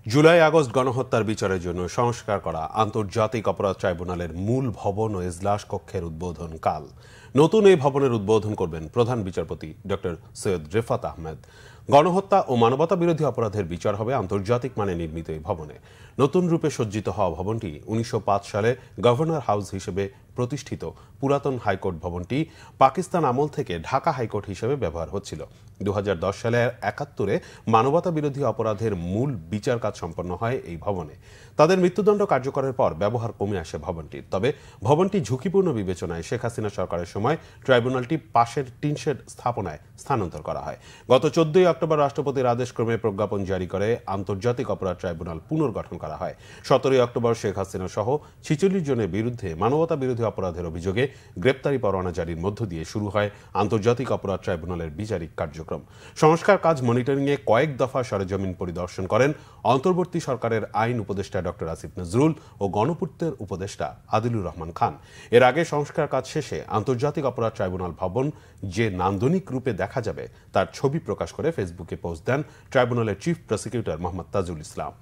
July August গণহত্যার বিচারের জন্য সংস্কার করা আন্তর্জাতিক অপরাধ ট্রাইব্যুনালের মূল ভবন ও এজলাস কক্ষের উদ্বোধন কাল। নতুন এই ভবনের উদ্বোধন করবেন প্রধান বিচারপতি ডক্টর সৈয়দ রেফাত আহমেদ। গণহত্যা ও মানবতা বিরোধী অপরাধের বিচার হবে আন্তর্জাতিক মানে নির্মিত এই ভবনে। নতুন রূপে সজ্জিত হওয়া ভবনটি ১৯০৫ সালে গভর্নর হাউস হিসেবে প্রতিষ্ঠিত পুরাতন হাইকোর্ট ভবনটি পাকিস্তান আমল থেকে ঢাকা হাইকোর্ট হিসেবে ব্যবহার হচ্ছিল। ২০১০ সালে ৭১-এ মানবতা বিরোধী অপরাধের মূল বিচার কাজ সম্পন্ন হয় এই ভবনে। তাদের মৃত্যুদণ্ড কার্যকরের পর ব্যবহার কমে আসে ভবনটির। তবে ভবনটি ঝুঁকিপূর্ণ বিবেচনায় শেখ হাসিনা সরকারের সময় ট্রাইব্যুনালটি পাশের টিনশেড স্থাপনায় স্থানান্তর করা হয়। গত ১৪ অক্টোবর রাষ্ট্রপতির আদেশক্রমে প্রজ্ঞাপন জারি করে আন্তর্জাতিক অপরাধ ট্রাইব্যুনাল পুনর্গঠন করা হয়। ১৭ অক্টোবর শেখ হাসিনা সহ ৪৬ জনের বিরুদ্ধে মানবতা বিরোধী অপরাধের অভিযোগে গ্রেপ্তারি পরোয়ানা জারির মধ্য দিয়ে শুরু হয় আন্তর্জাতিক অপরাধ ট্রাইব্যুনালের বিচারিক কার্যক্রম। সংস্কার কাজ মনিটরিংয়ে কয়েক দফা সরেজমিন পরিদর্শন করেন অন্তর্বর্তী সরকারের আইন উপদেষ্টা ডক্টর আসিফ নজরুল ও গণপূর্তের উপদেষ্টা আদিলুর রহমান খান। এর আগে সংস্কার কাজ শেষে আন্তর্জাতিক অপরাধ ট্রাইব্যুনাল ভবন যে নান্দনিক রূপে দেখা যাবে তার ছবি প্রকাশ করে ফেসবুকে পোস্ট দেন ট্রাইব্যুনালের চিফ প্রসিকিউটর মোহাম্মদ তাজুল ইসলাম।